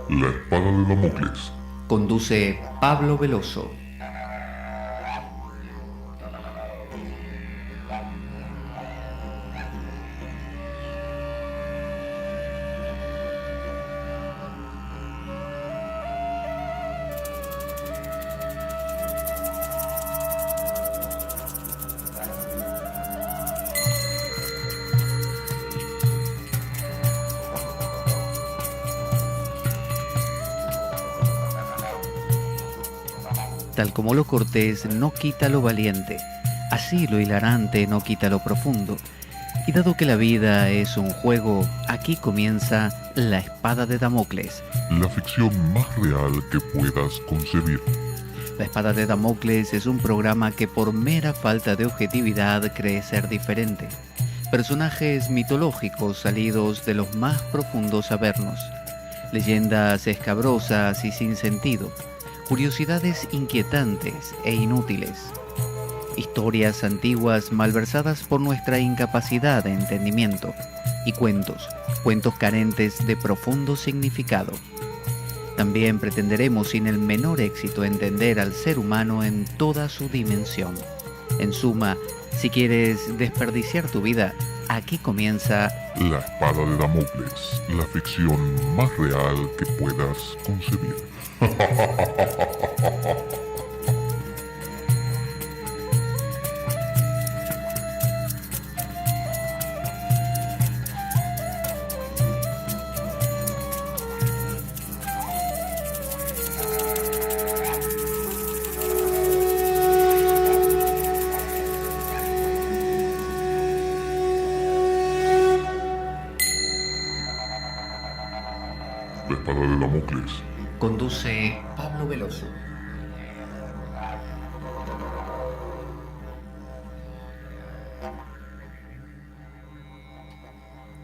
La espada de Damocles. Conduce Pablo Veloso. Tal como lo cortés no quita lo valiente, así lo hilarante no quita lo profundo. Y dado que la vida es un juego, aquí comienza La Espada de Damocles. La ficción más real que puedas concebir. La Espada de Damocles es un programa que por mera falta de objetividad cree ser diferente. Personajes mitológicos salidos de los más profundos avernos. Leyendas escabrosas y sin sentido. Curiosidades inquietantes e inútiles. Historias antiguas malversadas por nuestra incapacidad de entendimiento. Y cuentos carentes de profundo significado. También pretenderemos sin el menor éxito entender al ser humano en toda su dimensión. En suma, si quieres desperdiciar tu vida, aquí comienza La espada de Damocles, la ficción más real que puedas concebir. La espada de Damocles. Conduce Pablo Veloso.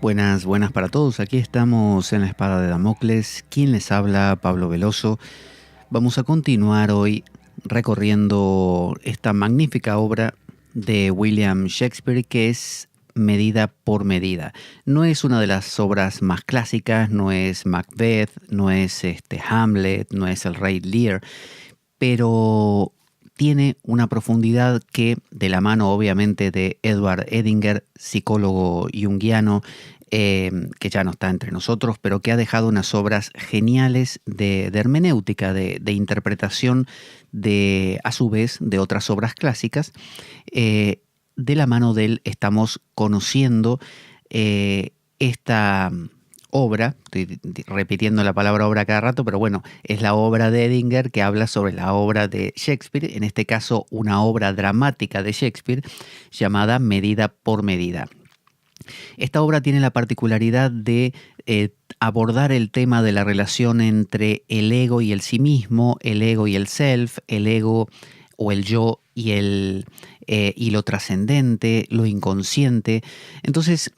Buenas para todos. Aquí estamos en La Espada de Damocles. ¿Quién les habla? Pablo Veloso. Vamos a continuar hoy recorriendo esta magnífica obra de William Shakespeare que es Medida por Medida. No es una de las obras más clásicas, no es Macbeth, no es Hamlet, no es el Rey Lear, pero tiene una profundidad que, de la mano obviamente de Edward Edinger, psicólogo junguiano, que ya no está entre nosotros, pero que ha dejado unas obras geniales de hermenéutica, de interpretación a su vez, de otras obras clásicas. De la mano de él estamos conociendo esta obra, estoy repitiendo la palabra obra cada rato, pero bueno, es la obra de Edinger que habla sobre la obra de Shakespeare, en este caso una obra dramática de Shakespeare llamada Medida por Medida. Esta obra tiene la particularidad de abordar el tema de la relación entre el ego y el sí mismo, el ego y el self, el ego o el yo y lo trascendente, lo inconsciente. Entonces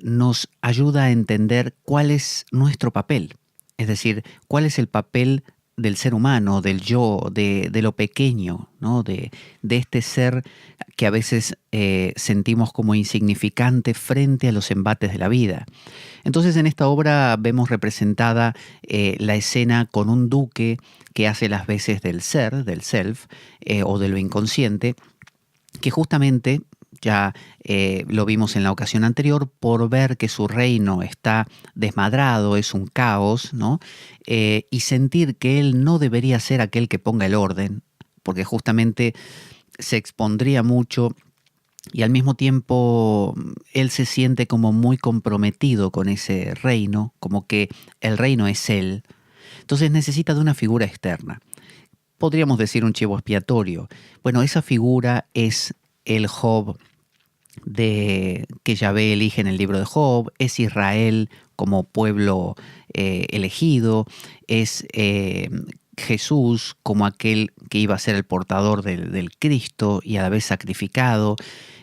nos ayuda a entender cuál es nuestro papel, es decir, cuál es el papel del ser humano, del yo, de lo pequeño, ¿no? de este ser que a veces sentimos como insignificante frente a los embates de la vida. Entonces en esta obra vemos representada la escena con un duque que hace las veces del ser, del self, o de lo inconsciente, que justamente ya lo vimos en la ocasión anterior, por ver que su reino está desmadrado, es un caos, ¿no? Y sentir que él no debería ser aquel que ponga el orden, porque justamente se expondría mucho y al mismo tiempo él se siente como muy comprometido con ese reino, como que el reino es él. Entonces necesita de una figura externa. Podríamos decir un chivo expiatorio. Bueno, esa figura es el Job que Yahvé elige en el libro de Job, es Israel como pueblo elegido, es Jesús como aquel que iba a ser el portador del Cristo y a la vez sacrificado,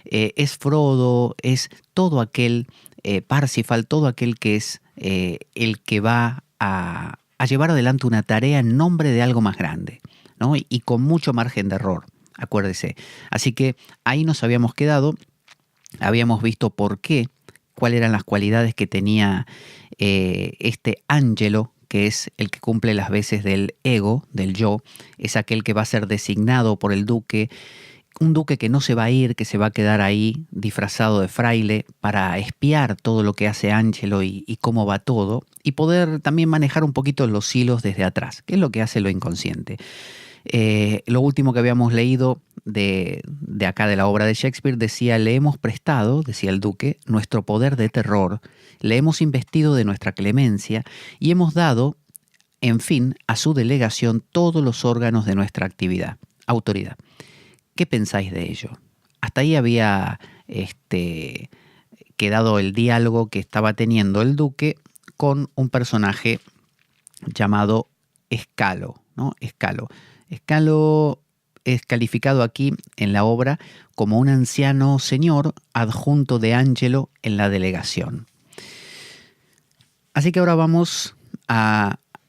es Frodo, es todo aquel, Parsifal, todo aquel que es el que va a llevar adelante una tarea en nombre de algo más grande, ¿no? Y con mucho margen de error, acuérdese. Así que ahí nos habíamos quedado, habíamos visto por qué cuáles eran las cualidades que tenía este Angelo, que es el que cumple las veces del ego, del yo, es aquel que va a ser designado por el duque, un duque que no se va a ir, que se va a quedar ahí disfrazado de fraile para espiar todo lo que hace Angelo y cómo va todo, y poder también manejar un poquito los hilos desde atrás, que es lo que hace lo inconsciente. Lo último que habíamos leído de acá de la obra de Shakespeare decía: le hemos prestado, decía el duque, nuestro poder de terror, le hemos investido de nuestra clemencia y hemos dado, en fin, a su delegación todos los órganos de nuestra autoridad. ¿Qué pensáis de ello? Hasta ahí había quedado el diálogo que estaba teniendo el duque con un personaje llamado Escalo, ¿no? Escalo es calificado aquí en la obra como un anciano señor adjunto de Angelo en la delegación. Así que ahora vamos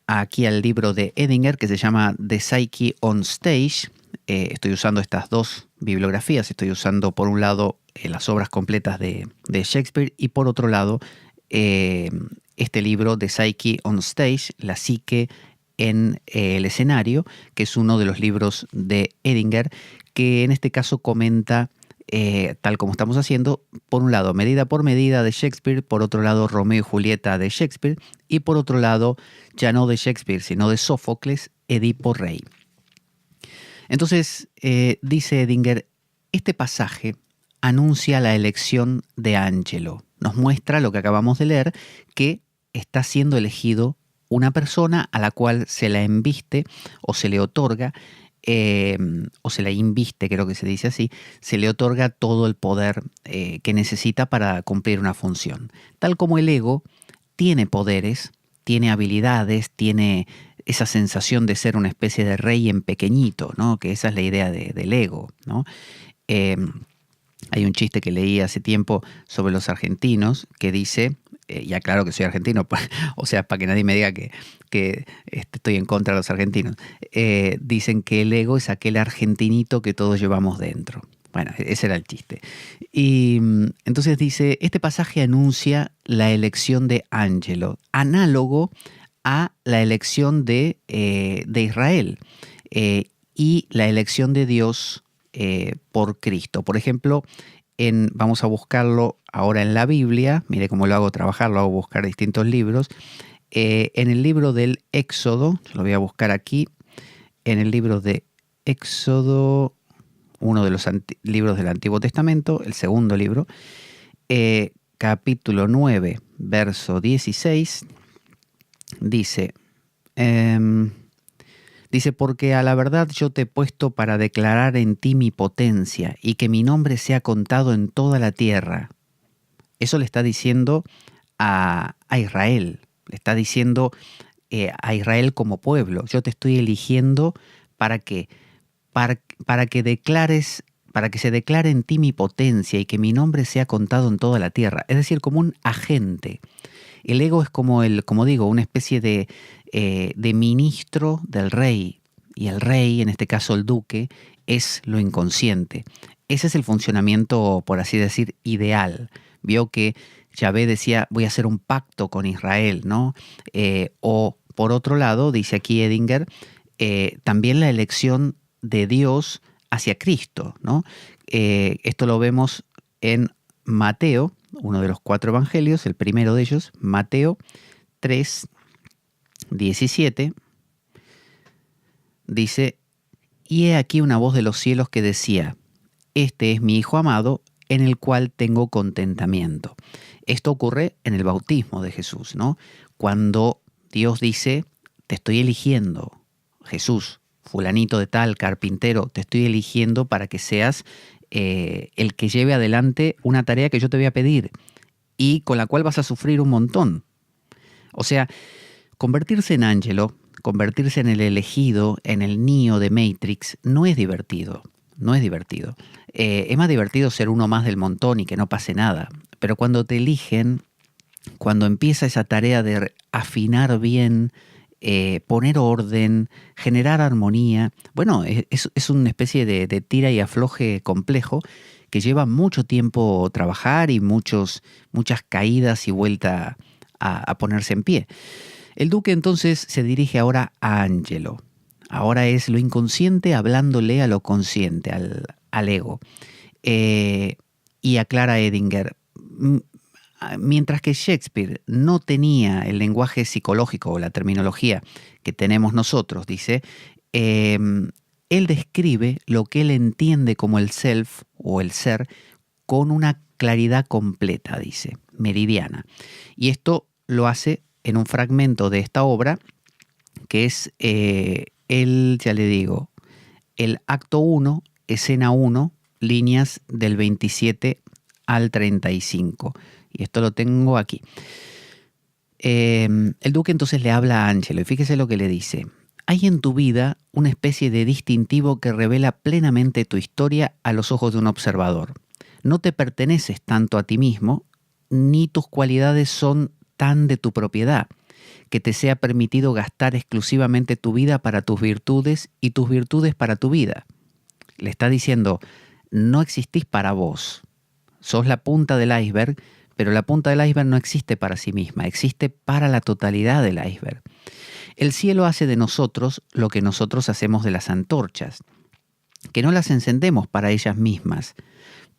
aquí al libro de Edinger, que se llama The Psyche on Stage. Estoy usando estas dos bibliografías. Estoy usando por un lado las obras completas de Shakespeare y por otro lado este libro The Psyche on Stage, La Psique en el escenario, que es uno de los libros de Edinger, que en este caso comenta, tal como estamos haciendo, por un lado Medida por Medida de Shakespeare, por otro lado Romeo y Julieta de Shakespeare, y por otro lado, ya no de Shakespeare, sino de Sófocles, Edipo Rey. Entonces, dice Edinger, este pasaje anuncia la elección de Angelo. Nos muestra lo que acabamos de leer, que está siendo elegido una persona a la cual se la embiste o se le otorga, o se la inviste, creo que se dice así, se le otorga todo el poder que necesita para cumplir una función. Tal como el ego tiene poderes, tiene habilidades, tiene esa sensación de ser una especie de rey en pequeñito, ¿no? Que esa es la idea del ego, ¿no? Hay un chiste que leí hace tiempo sobre los argentinos que dice, ya claro que soy argentino, o sea, para que nadie me diga que estoy en contra de los argentinos, dicen que el ego es aquel argentinito que todos llevamos dentro. Bueno, ese era el chiste. Y entonces dice, este pasaje anuncia la elección de Angelo, análogo a la elección de Israel y la elección de Dios por Cristo. Por ejemplo, vamos a buscarlo ahora en la Biblia. Mire cómo lo hago trabajar, lo hago buscar distintos libros. En el libro del Éxodo, lo voy a buscar aquí, en el libro de Éxodo, uno de los libros del Antiguo Testamento, el segundo libro, capítulo 9, verso 16, dice... Dice, porque a la verdad yo te he puesto para declarar en ti mi potencia y que mi nombre sea contado en toda la tierra. Eso le está diciendo a Israel, le está diciendo a Israel como pueblo. Yo te estoy eligiendo para que declares, para que se declare en ti mi potencia y que mi nombre sea contado en toda la tierra. Es decir, como un agente. El ego es como digo, una especie de ministro del rey. Y el rey, en este caso el duque, es lo inconsciente. Ese es el funcionamiento, por así decir, ideal. Vio que Yahvé decía, voy a hacer un pacto con Israel, ¿no? O por otro lado, dice aquí Edinger, también la elección de Dios hacia Cristo, ¿no? Esto lo vemos en Mateo, uno de los 4 evangelios, el primero de ellos, Mateo 3, 17, dice, y he aquí una voz de los cielos que decía, este es mi Hijo amado, en el cual tengo contentamiento. Esto ocurre en el bautismo de Jesús, ¿no? Cuando Dios dice, te estoy eligiendo, Jesús, fulanito de tal, carpintero, te estoy eligiendo para que seas el que lleve adelante una tarea que yo te voy a pedir y con la cual vas a sufrir un montón. O sea, convertirse en Angelo, convertirse en el elegido, en el Neo de Matrix, no es divertido. No es divertido. Es más divertido ser uno más del montón y que no pase nada. Pero cuando te eligen, cuando empieza esa tarea de afinar bien, poner orden, generar armonía, bueno, es una especie de tira y afloje complejo que lleva mucho tiempo trabajar y muchas caídas y vuelta a ponerse en pie. El duque entonces se dirige ahora a Angelo. Ahora es lo inconsciente hablándole a lo consciente, al ego. Y aclara Edinger, mientras que Shakespeare no tenía el lenguaje psicológico o la terminología que tenemos nosotros, dice, él describe lo que él entiende como el self o el ser con una claridad completa, dice, meridiana. Y esto lo hace en un fragmento de esta obra que es ya le digo, el acto 1, escena 1, líneas del 27 al 35. Y esto lo tengo aquí. El duque entonces le habla a Angelo y fíjese lo que le dice. Hay en tu vida una especie de distintivo que revela plenamente tu historia a los ojos de un observador. No te perteneces tanto a ti mismo, ni tus cualidades son tan de tu propiedad, que te sea permitido gastar exclusivamente tu vida para tus virtudes y tus virtudes para tu vida. Le está diciendo, no existís para vos. Sos la punta del iceberg, pero la punta del iceberg no existe para sí misma, existe para la totalidad del iceberg. El cielo hace de nosotros lo que nosotros hacemos de las antorchas, que no las encendemos para ellas mismas,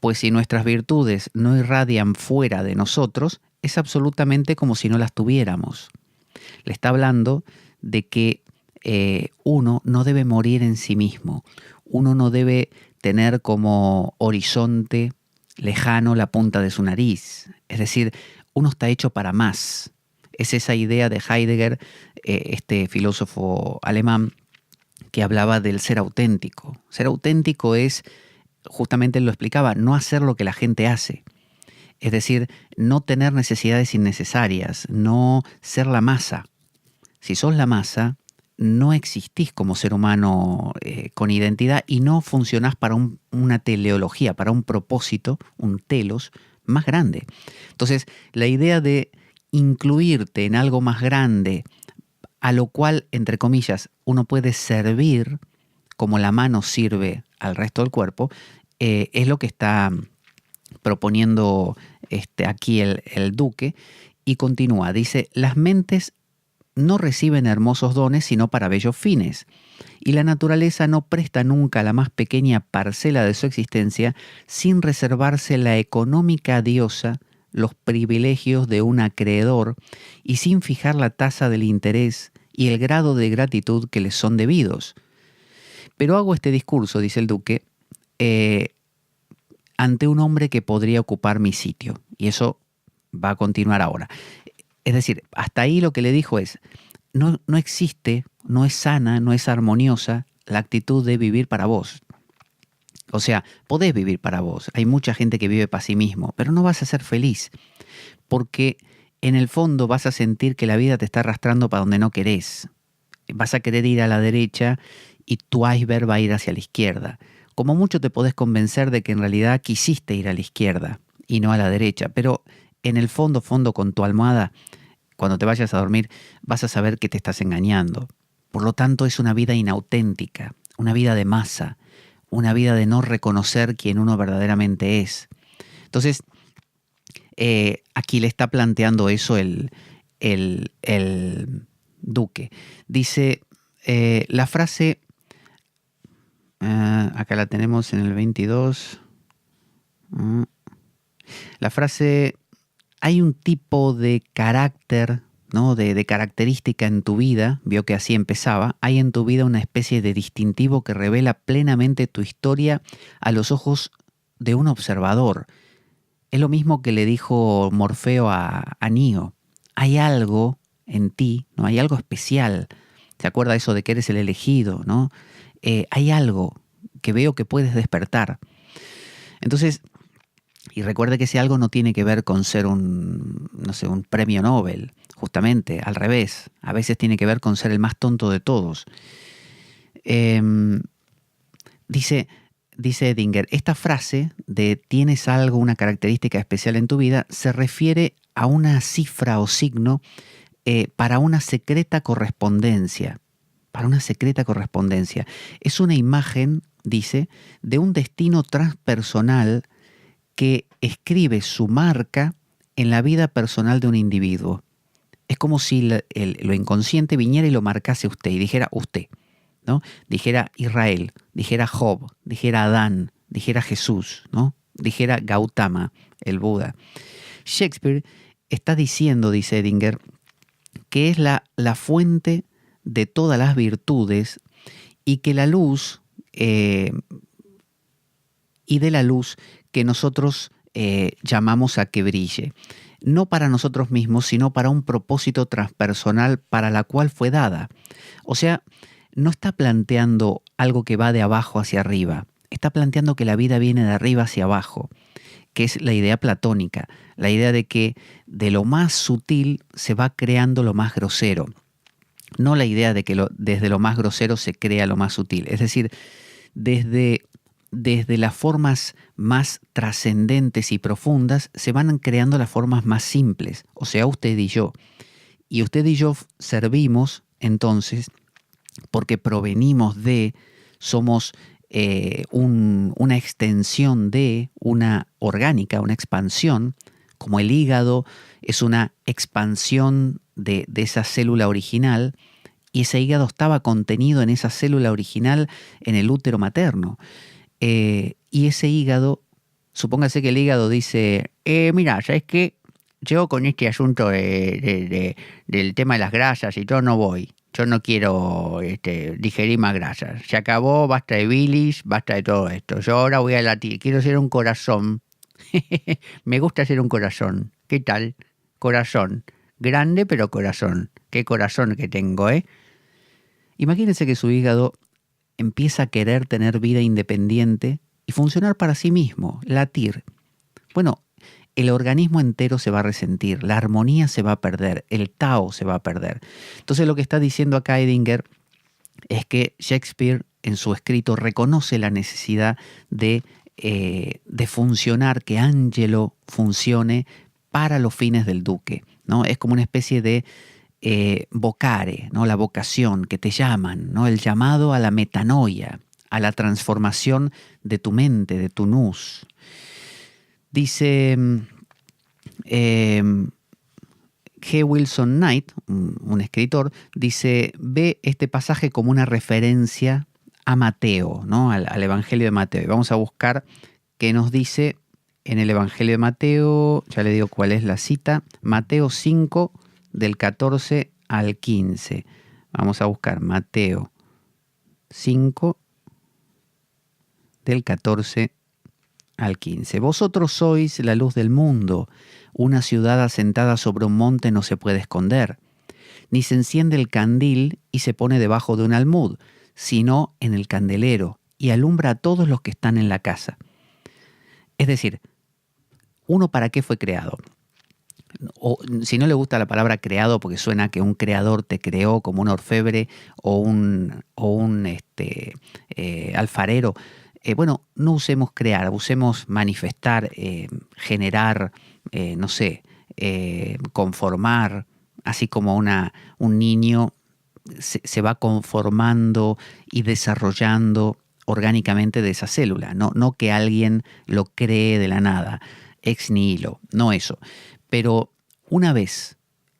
pues si nuestras virtudes no irradian fuera de nosotros, es absolutamente como si no las tuviéramos. Le está hablando de que uno no debe morir en sí mismo, uno no debe tener como horizonte lejano la punta de su nariz, es decir, uno está hecho para más. Es esa idea de Heidegger, este filósofo alemán, que hablaba del ser auténtico. Ser auténtico es, justamente él lo explicaba, no hacer lo que la gente hace. Es decir, no tener necesidades innecesarias, no ser la masa. Si sos la masa, no existís como ser humano con identidad y no funcionás para una teleología, para un propósito, un telos más grande. Entonces, la idea de incluirte en algo más grande, a lo cual, entre comillas, uno puede servir como la mano sirve al resto del cuerpo, es lo que está proponiendo aquí el duque, y continúa, dice, las mentes no reciben hermosos dones sino para bellos fines, y la naturaleza no presta nunca la más pequeña parcela de su existencia sin reservarse la económica diosa los privilegios de un acreedor y sin fijar la tasa del interés y el grado de gratitud que les son debidos. Pero hago este discurso, dice el duque, ante un hombre que podría ocupar mi sitio. Y eso va a continuar ahora. Es decir, hasta ahí lo que le dijo es, no existe, no es sana, no es armoniosa la actitud de vivir para vos. O sea, podés vivir para vos. Hay mucha gente que vive para sí mismo, pero no vas a ser feliz. Porque en el fondo vas a sentir que la vida te está arrastrando para donde no querés. Vas a querer ir a la derecha y tu iceberg va a ir hacia la izquierda. Como mucho te podés convencer de que en realidad quisiste ir a la izquierda y no a la derecha, pero en el fondo con tu almohada, cuando te vayas a dormir, vas a saber que te estás engañando. Por lo tanto, es una vida inauténtica, una vida de masa, una vida de no reconocer quién uno verdaderamente es. Entonces, aquí le está planteando eso el duque. Dice, la frase, acá la tenemos en el 22, la frase, hay un tipo de carácter, ¿no? de característica en tu vida, vio que así empezaba, hay en tu vida una especie de distintivo que revela plenamente tu historia a los ojos de un observador. Es lo mismo que le dijo Morfeo a Neo. Hay algo en ti, ¿no? Hay algo especial. ¿Se acuerda eso de que eres el elegido, ¿no? Hay algo que veo que puedes despertar. Entonces, y recuerde que ese algo no tiene que ver con ser un premio Nobel, justamente, al revés. A veces tiene que ver con ser el más tonto de todos. Dice Edinger, esta frase de tienes algo, una característica especial en tu vida, se refiere a una cifra o signo para una secreta correspondencia. Para una secreta correspondencia. Es una imagen, dice, de un destino transpersonal que escribe su marca en la vida personal de un individuo. Es como si lo inconsciente viniera y lo marcase usted y dijera usted, ¿no? Dijera Israel, dijera Job, dijera Adán, dijera Jesús, ¿no? Dijera Gautama, el Buda. Shakespeare está diciendo, dice Edinger, que es la fuente de todas las virtudes y que la luz, y de la luz que nosotros llamamos a que brille, no para nosotros mismos, sino para un propósito transpersonal para la cual fue dada. O sea, no está planteando algo que va de abajo hacia arriba, está planteando que la vida viene de arriba hacia abajo, que es la idea platónica, la idea de que de lo más sutil se va creando lo más grosero, no la idea de que desde lo más grosero se crea lo más sutil, es decir, desde las formas más trascendentes y profundas se van creando las formas más simples, o sea, usted y yo. Y usted y yo servimos entonces porque provenimos de, somos una extensión de una orgánica, una expansión, como el hígado es una expansión de esa célula original, y ese hígado estaba contenido en esa célula original en el útero materno. Y ese hígado, supóngase que el hígado dice, mira, ¿sabes qué? Yo con este asunto del tema de las grasas y todo no voy. Yo no quiero digerir más grasas. Se acabó, basta de bilis, basta de todo esto. Yo ahora voy a latir, quiero ser un corazón. Me gusta ser un corazón. ¿Qué tal? Corazón. Grande pero corazón. Qué corazón que tengo, ¿eh? Imagínense que su hígado empieza a querer tener vida independiente y funcionar para sí mismo, latir. Bueno, el organismo entero se va a resentir, la armonía se va a perder, el Tao se va a perder. Entonces lo que está diciendo acá Edinger es que Shakespeare en su escrito reconoce la necesidad de funcionar, que Angelo funcione para los fines del duque, ¿no? Es como una especie de vocare, ¿no? La vocación que te llaman, ¿no? El llamado a la metanoia, a la transformación de tu mente, de tu nous. Dice G. Wilson Knight, un escritor, dice, ve este pasaje como una referencia a Mateo, ¿no? al Evangelio de Mateo. Y vamos a buscar qué nos dice en el Evangelio de Mateo, ya le digo cuál es la cita, Mateo 5, del 14 al 15. Vamos a buscar Mateo 5, del 14 al 15. Vosotros sois la luz del mundo. Una ciudad asentada sobre un monte no se puede esconder. Ni se enciende el candil y se pone debajo de un almud, sino en el candelero, y alumbra a todos los que están en la casa. Es decir, ¿uno para qué fue creado? O, si no le gusta la palabra creado porque suena que un creador te creó como un orfebre o un alfarero, bueno, no usemos crear, usemos manifestar, generar, no sé, conformar, así como un niño se va conformando y desarrollando orgánicamente de esa célula, no que alguien lo cree de la nada, ex nihilo, no eso. Pero una vez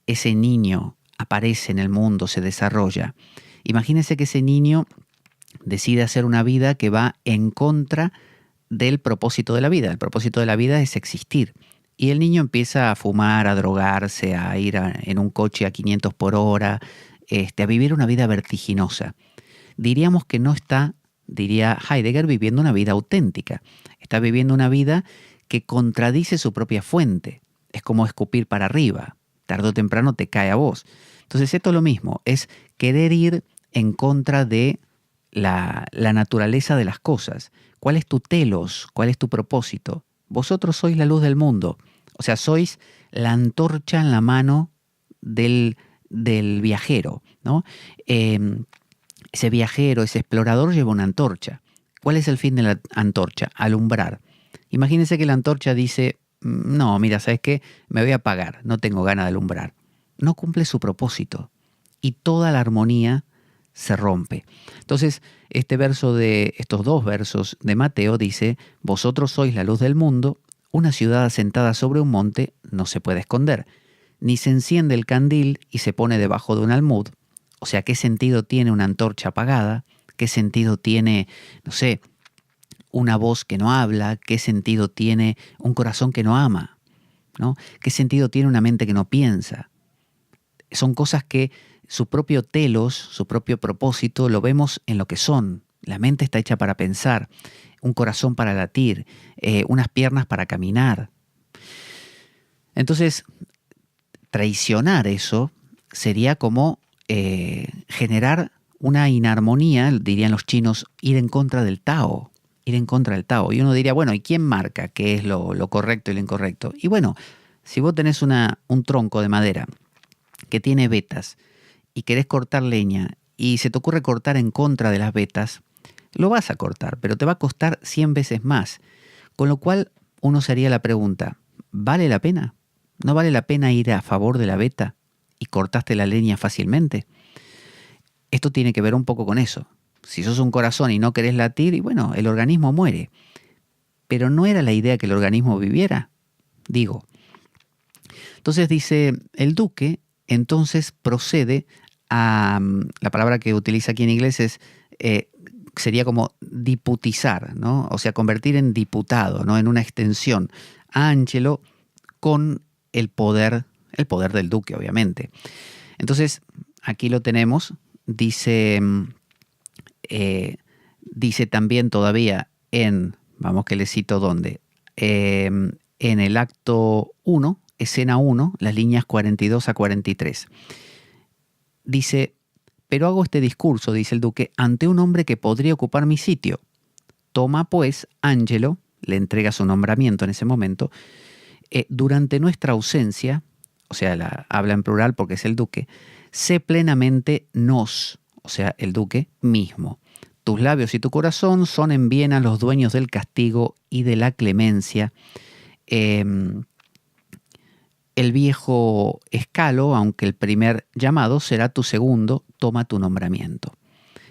ese niño aparece en el mundo, se desarrolla, imagínense que ese niño decide hacer una vida que va en contra del propósito de la vida. El propósito de la vida es existir. Y el niño empieza a fumar, a drogarse, a ir en un coche a 500 por hora, a vivir una vida vertiginosa. Diríamos que no está, diría Heidegger, viviendo una vida auténtica. Está viviendo una vida que contradice su propia fuente. Es como escupir para arriba. Tarde o temprano te cae a vos. Entonces esto es lo mismo, es querer ir en contra de la naturaleza de las cosas. ¿Cuál es tu telos? ¿Cuál es tu propósito? Vosotros sois la luz del mundo. O sea, sois la antorcha en la mano del viajero, ¿no? Ese viajero, ese explorador lleva una antorcha. ¿Cuál es el fin de la antorcha? Alumbrar. Imagínense que la antorcha dice, no, mira, ¿sabes qué? Me voy a apagar, no tengo ganas de alumbrar. No cumple su propósito. Y toda la armonía se rompe. Entonces, estos dos versos de Mateo dice, vosotros sois la luz del mundo, una ciudad asentada sobre un monte no se puede esconder, ni se enciende el candil y se pone debajo de un almud. O sea, ¿qué sentido tiene una antorcha apagada? ¿Qué sentido tiene, no sé, una voz que no habla? ¿Qué sentido tiene un corazón que no ama? ¿No? ¿Qué sentido tiene una mente que no piensa? Son cosas que su propio telos, su propio propósito, lo vemos en lo que son. La mente está hecha para pensar, un corazón para latir, unas piernas para caminar. Entonces, traicionar eso sería como generar una inarmonía, dirían los chinos, ir en contra del Tao, ir en contra del Tao. Y uno diría, bueno, ¿y quién marca qué es lo correcto y lo incorrecto? Y bueno, si vos tenés un tronco de madera que tiene vetas y querés cortar leña y se te ocurre cortar en contra de las vetas, lo vas a cortar, pero te va a costar 100 veces más. Con lo cual uno se haría la pregunta, ¿vale la pena? ¿No vale la pena ir a favor de la veta y cortaste la leña fácilmente? Esto tiene que ver un poco con eso. Si sos un corazón y no querés latir, y bueno, el organismo muere. Pero no era la idea que el organismo viviera, digo. Entonces dice el duque, entonces procede a, la palabra que utiliza aquí en inglés es, sería como diputizar, ¿no? O sea, convertir en diputado, ¿no? En una extensión a Angelo con el poder del duque, obviamente. Entonces, aquí lo tenemos, dice también todavía vamos que le cito dónde, en el acto 1, escena 1, las líneas 42 a 43. Dice, pero hago este discurso, dice el duque, ante un hombre que podría ocupar mi sitio. Toma pues, Angelo, le entrega su nombramiento en ese momento, durante nuestra ausencia, o sea, habla en plural porque es el duque, sé plenamente nos, o sea, el duque mismo. Tus labios y tu corazón son en Viena los dueños del castigo y de la clemencia. El viejo Escalo, aunque el primer llamado será tu segundo, toma tu nombramiento.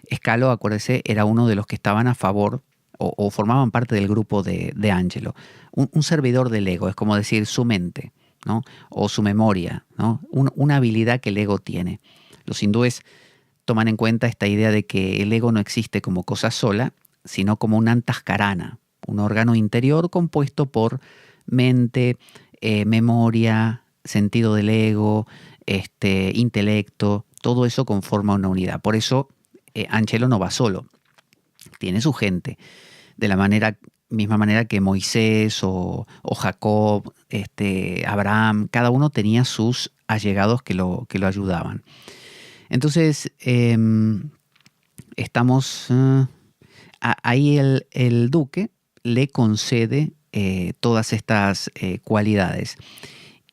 Escalo, acuérdese, era uno de los que estaban a favor o formaban parte del grupo de Angelo. Un servidor del ego, es como decir su mente, ¿no? O su memoria, ¿no? Una habilidad que el ego tiene. Los hindúes toman en cuenta esta idea de que el ego no existe como cosa sola, sino como un antascarana, un órgano interior compuesto por mente, memoria, sentido del ego, intelecto, todo eso conforma una unidad. Por eso Angelo no va solo, tiene su gente, de la misma manera que Moisés o Jacob, Abraham, cada uno tenía sus allegados que lo ayudaban. Entonces, estamos ahí el duque le concede todas estas cualidades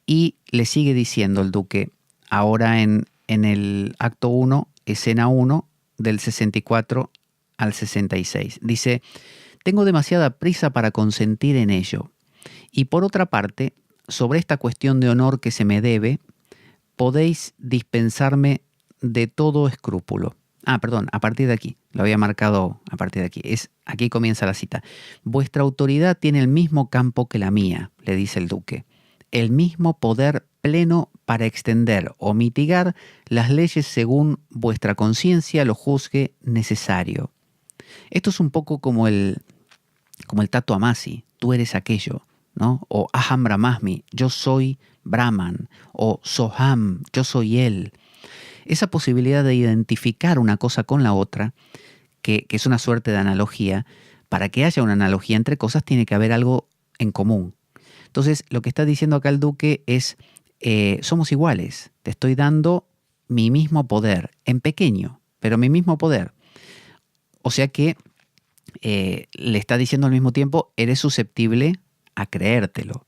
y le sigue diciendo el duque, ahora en el acto 1, escena 1, del 64 al 66. Dice, tengo demasiada prisa para consentir en ello. Y por otra parte, sobre esta cuestión de honor que se me debe, podéis dispensarme de todo escrúpulo. Perdón, a partir de aquí, lo había marcado a partir de aquí. Aquí comienza la cita. Vuestra autoridad tiene el mismo campo que la mía, le dice el duque. El mismo poder pleno para extender o mitigar las leyes según vuestra conciencia lo juzgue necesario. Esto es un poco como el Tato Amasi, tú eres aquello, ¿no? O Aham Brahmasmi, yo soy Brahman, o Soham, yo soy él. Esa posibilidad de identificar una cosa con la otra, que es una suerte de analogía, para que haya una analogía entre cosas tiene que haber algo en común. Entonces, lo que está diciendo acá el duque es, somos iguales, te estoy dando mi mismo poder, en pequeño, pero mi mismo poder. O sea que le está diciendo al mismo tiempo, eres susceptible a creértelo.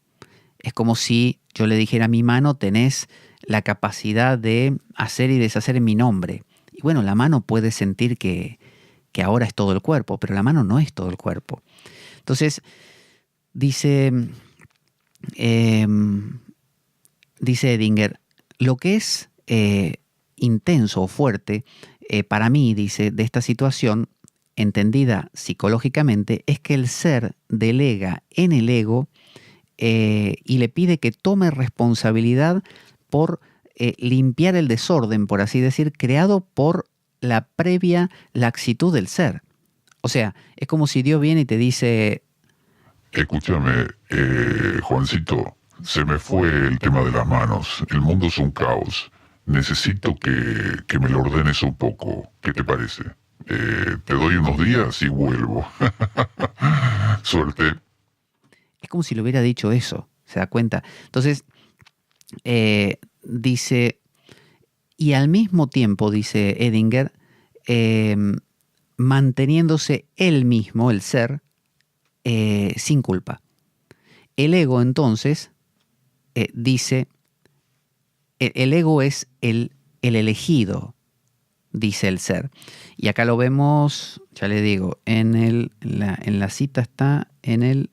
Es como si yo le dijera a mi mano, tenés la capacidad de hacer y deshacer en mi nombre. Y bueno, la mano puede sentir que ahora es todo el cuerpo, pero la mano no es todo el cuerpo. Entonces, dice Edinger, lo que es intenso o fuerte para mí, dice, de esta situación, entendida psicológicamente, es que el ser delega en el ego y le pide que tome responsabilidad por limpiar el desorden, por así decir, creado por la previa laxitud del ser. O sea, es como si Dios viene y te dice... Escúchame, Juancito, se me fue el tema de las manos. El mundo es un caos. Necesito que me lo ordenes un poco. ¿Qué te parece? Te doy unos días y vuelvo. Suerte. Es como si le hubiera dicho eso, ¿se da cuenta? Entonces, dice, y al mismo tiempo, dice Edinger, manteniéndose él mismo, el ser, sin culpa. El ego, entonces, dice, el ego es el elegido, dice el ser. Y acá lo vemos, ya le digo, en la cita está en el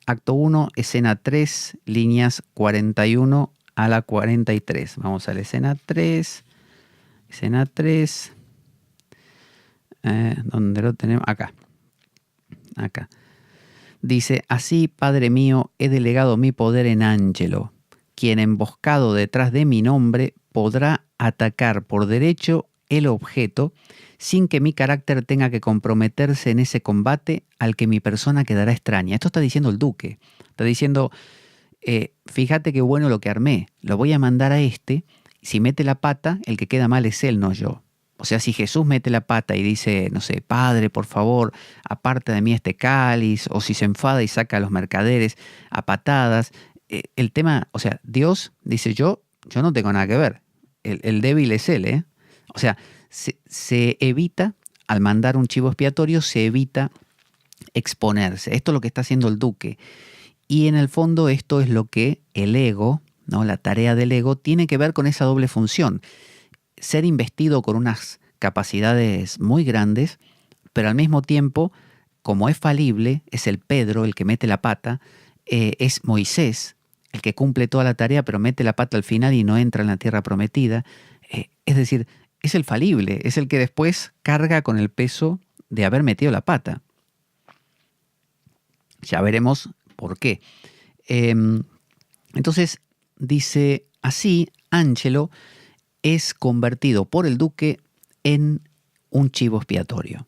acto 1, escena 3, líneas 41 a la 43. Vamos a la escena 3. Escena 3. ¿Dónde lo tenemos? Acá. Dice, así, Padre mío, he delegado mi poder en Ángelo, quien emboscado detrás de mi nombre podrá atacar por derecho el objeto sin que mi carácter tenga que comprometerse en ese combate al que mi persona quedará extraña. Esto está diciendo el duque. Está diciendo, fíjate qué bueno lo que armé, lo voy a mandar a este, si mete la pata, el que queda mal es él, no yo. O sea, si Jesús mete la pata y dice, no sé, Padre, por favor, aparta de mí este cáliz, o si se enfada y saca a los mercaderes a patadas, el tema, o sea, Dios dice, yo no tengo nada que ver, el débil es él, ¿eh? O sea, se evita, al mandar un chivo expiatorio, se evita exponerse. Esto es lo que está haciendo el duque. Y en el fondo esto es lo que el ego, ¿no? La tarea del ego, tiene que ver con esa doble función. Ser investido con unas capacidades muy grandes, pero al mismo tiempo, como es falible, es el Pedro el que mete la pata, es Moisés el que cumple toda la tarea, pero mete la pata al final y no entra en la tierra prometida. Es decir, es el falible, es el que después carga con el peso de haber metido la pata. Ya veremos por qué. Entonces, dice así, Ángelo es convertido por el duque en un chivo expiatorio.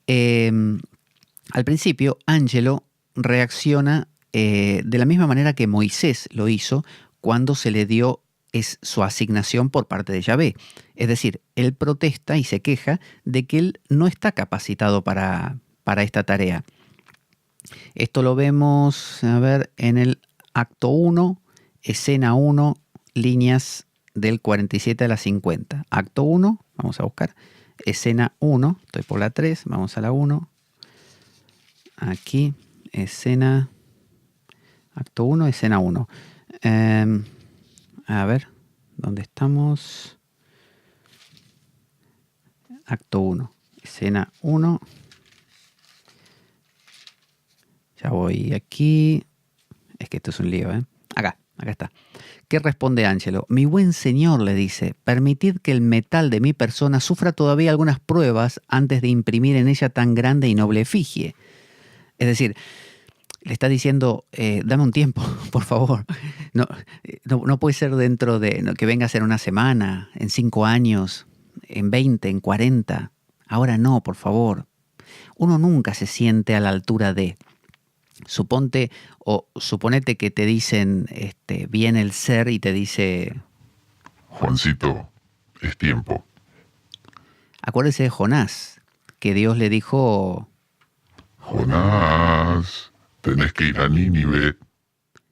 Al principio, Ángelo reacciona de la misma manera que Moisés lo hizo cuando se le dio su asignación por parte de Yahvé. Es decir, él protesta y se queja de que él no está capacitado para esta tarea. Esto lo vemos, a ver, en el acto 1, escena 1, líneas del 47 a la 50. Acto 1, vamos a buscar. Escena 1, estoy por la 3, vamos a la 1. Aquí, escena... Acto 1, escena 1. A ver, ¿dónde estamos? Acto 1, escena 1. Ya voy aquí. Es que esto es un lío, ¿eh? Acá está. ¿Qué responde Ángelo? Mi buen señor, le dice, permitid que el metal de mi persona sufra todavía algunas pruebas antes de imprimir en ella tan grande y noble efigie. Es decir, le está diciendo, dame un tiempo, por favor. No puede ser dentro de, que venga a ser una semana, en 5 años, en 20, en 40. Ahora no, por favor. Uno nunca se siente a la altura de... Suponete que te dicen, viene el ser y te dice... Juancito, es tiempo. Acuérdese de Jonás, que Dios le dijo... Jonás, tenés que ir a Nínive.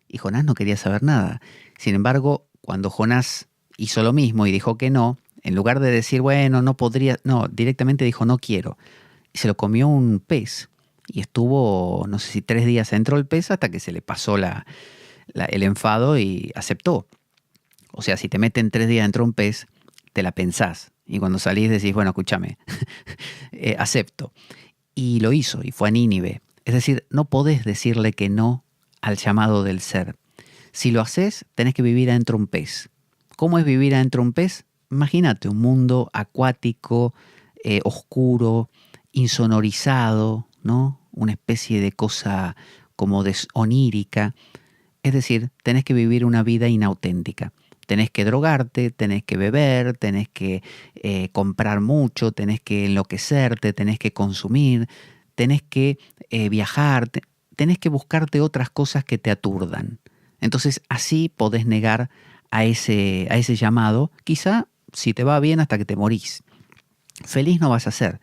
Y Jonás no quería saber nada. Sin embargo, cuando Jonás hizo lo mismo y dijo que no, en lugar de decir, bueno, no podría... No, directamente dijo, no quiero. Y se lo comió un pez. Y estuvo, no sé si 3 días dentro del pez hasta que se le pasó el enfado y aceptó. O sea, si te meten 3 días dentro de un pez, te la pensás. Y cuando salís decís, bueno, escúchame, acepto. Y lo hizo, y fue a Nínive. Es decir, no podés decirle que no al llamado del ser. Si lo haces, tenés que vivir adentro de un pez. ¿Cómo es vivir adentro de un pez? Imagínate un mundo acuático, oscuro, insonorizado, ¿no? Una especie de cosa como onírica. Es decir, tenés que vivir una vida inauténtica. Tenés que drogarte, tenés que beber, tenés que comprar mucho, tenés que enloquecerte, tenés que consumir, tenés que viajar, tenés que buscarte otras cosas que te aturdan. Entonces así podés negar a ese llamado, quizá si te va bien hasta que te morís. Feliz no vas a ser,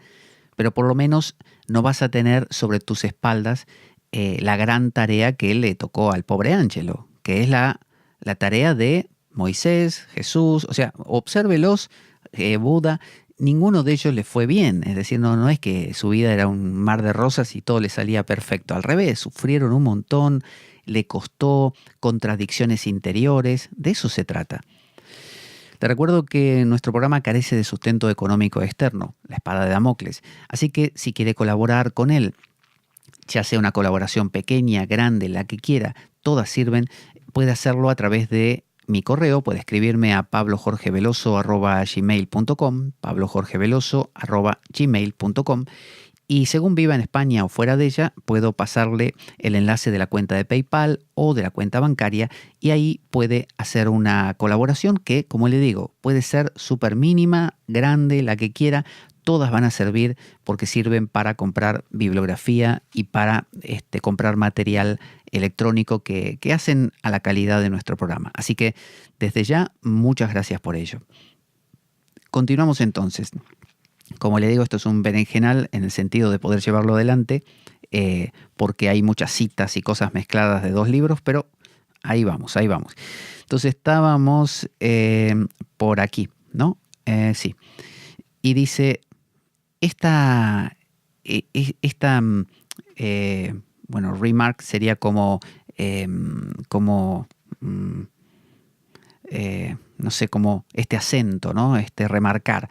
pero por lo menos no vas a tener sobre tus espaldas la gran tarea que le tocó al pobre Ángelo, que es la tarea de Moisés, Jesús. O sea, obsérvelos, Buda, ninguno de ellos le fue bien. Es decir, no es que su vida era un mar de rosas y todo le salía perfecto. Al revés, sufrieron un montón, le costó contradicciones interiores. De eso se trata. Te recuerdo que nuestro programa carece de sustento económico externo, la espada de Damocles. Así que si quiere colaborar con él, ya sea una colaboración pequeña, grande, la que quiera, todas sirven, puede hacerlo a través de mi correo, puede escribirme a pablojorgeveloso@gmail.com, pablojorgeveloso@gmail.com, y según viva en España o fuera de ella, puedo pasarle el enlace de la cuenta de PayPal o de la cuenta bancaria, y ahí puede hacer una colaboración que, como le digo, puede ser súper mínima, grande, la que quiera. Todas van a servir porque sirven para comprar bibliografía y para comprar material electrónico que hacen a la calidad de nuestro programa. Así que desde ya, muchas gracias por ello. Continuamos entonces. Como le digo, esto es un berenjenal en el sentido de poder llevarlo adelante, porque hay muchas citas y cosas mezcladas de dos libros, pero ahí vamos, ahí vamos. Entonces estábamos por aquí, ¿no? Sí. Y dice, bueno, remark sería como, no sé, como este acento, ¿no? Remarcar.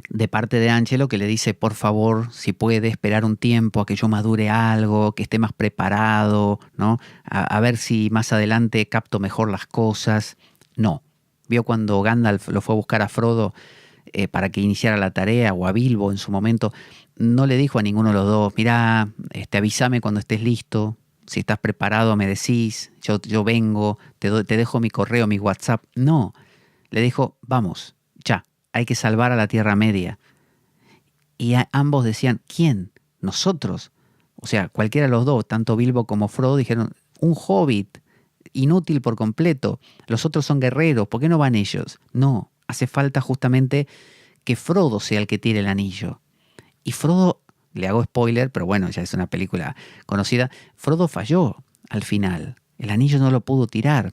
De parte de Angelo, que le dice, por favor, si puede esperar un tiempo a que yo madure algo, que esté más preparado, ¿no? A ver si más adelante capto mejor las cosas. No. Vio cuando Gandalf lo fue a buscar a Frodo para que iniciara la tarea, o a Bilbo en su momento, no le dijo a ninguno de los dos, mirá, avísame cuando estés listo, si estás preparado me decís, yo vengo, te dejo mi correo, mi WhatsApp. No, le dijo, vamos, ya. Hay que salvar a la Tierra Media. Y ambos decían, ¿quién? ¿Nosotros? O sea, cualquiera de los dos, tanto Bilbo como Frodo, dijeron, un hobbit, inútil por completo. Los otros son guerreros, ¿por qué no van ellos? No, hace falta justamente que Frodo sea el que tire el anillo. Y Frodo, le hago spoiler, pero bueno, ya es una película conocida, Frodo falló al final. El anillo no lo pudo tirar.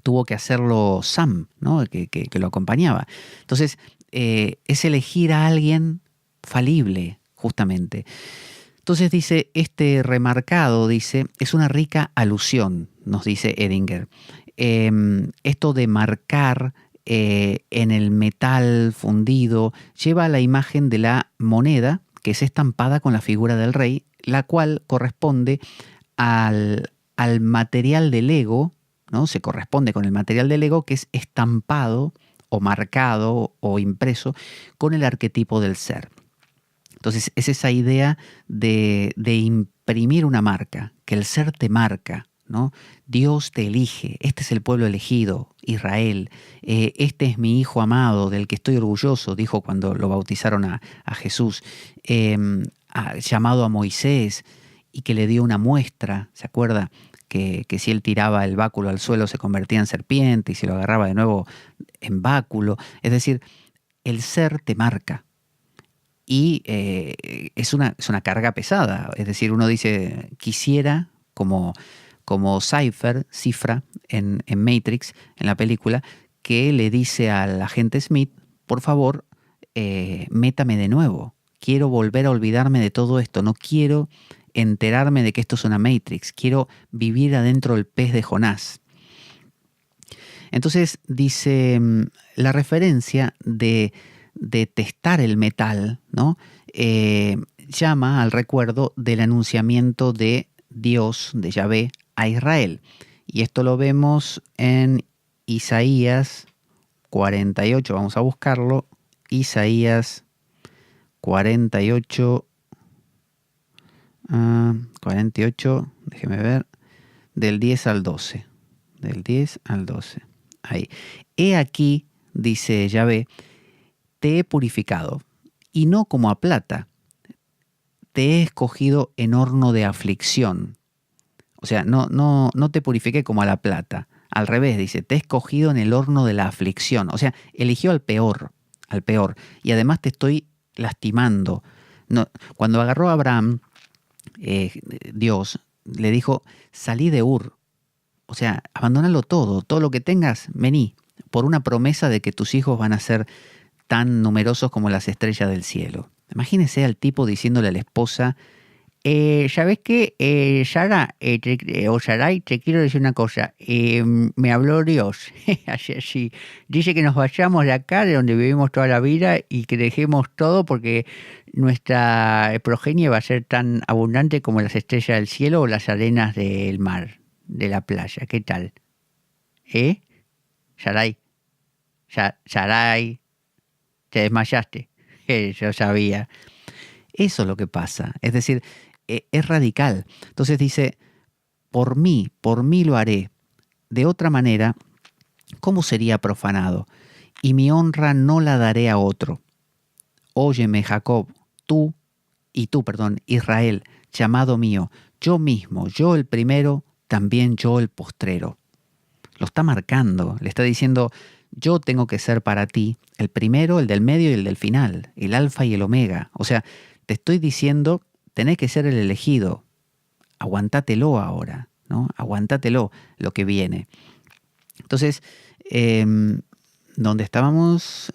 Tuvo que hacerlo Sam, ¿no? que lo acompañaba. Entonces, es elegir a alguien falible, justamente. Entonces dice, remarcado, dice, es una rica alusión, nos dice Edinger. Esto de marcar en el metal fundido lleva a la imagen de la moneda que es estampada con la figura del rey, la cual corresponde al material del ego, ¿no? Se corresponde con el material del ego que es estampado o marcado o impreso con el arquetipo del ser. Entonces es esa idea de imprimir una marca, que el ser te marca, ¿no? Dios te elige, este es el pueblo elegido, Israel, este es mi hijo amado del que estoy orgulloso, dijo cuando lo bautizaron a Jesús, llamado a Moisés y que le dio una muestra, ¿se acuerda? Que si él tiraba el báculo al suelo se convertía en serpiente y si lo agarraba de nuevo en báculo. Es decir, el ser te marca. Y es una carga pesada. Es decir, uno dice, quisiera, como Cifra en Matrix, en la película, que le dice al agente Smith, por favor, métame de nuevo. Quiero volver a olvidarme de todo esto. No quiero enterarme de que esto es una Matrix. Quiero vivir adentro del pez de Jonás. Entonces dice, la referencia de testar el metal, ¿no? Llama al recuerdo del anunciamiento de Dios, de Yahvé, a Israel. Y esto lo vemos en Isaías 48, vamos a buscarlo. Isaías 48, 48, déjeme ver, del 10 al 12. Del 10 al 12. Ahí. He aquí, dice Yahvé, te he purificado, y no como a plata, te he escogido en horno de aflicción. O sea, no te purifiqué como a la plata. Al revés, dice, te he escogido en el horno de la aflicción. O sea, eligió al peor, al peor. Y además te estoy lastimando. No, cuando agarró a Abraham, Dios le dijo, salí de Ur. O sea, abandonalo todo lo que tengas, vení, por una promesa de que tus hijos van a ser tan numerosos como las estrellas del cielo. Imagínese al tipo diciéndole a la esposa, ¿sabes qué? Sara, o Sarai, te quiero decir una cosa. Me habló Dios. Así, dice que nos vayamos de acá, de donde vivimos toda la vida, y que dejemos todo porque nuestra progenie va a ser tan abundante como las estrellas del cielo o las arenas del mar, de la playa. ¿Qué tal? Sarai, Sarai, te desmayaste. Yo sabía. Eso es lo que pasa. Es decir, es radical. Entonces dice, por mí lo haré. De otra manera, ¿cómo sería profanado? Y mi honra no la daré a otro. Óyeme, Jacob, perdón, Israel, llamado mío, yo mismo, yo el primero, también yo el postrero. Lo está marcando, le está diciendo, yo tengo que ser para ti el primero, el del medio y el del final, el alfa y el omega. O sea, te estoy diciendo, tenés que ser el elegido. Aguantátelo ahora, ¿no? Aguantátelo lo que viene. Entonces, ¿dónde estábamos?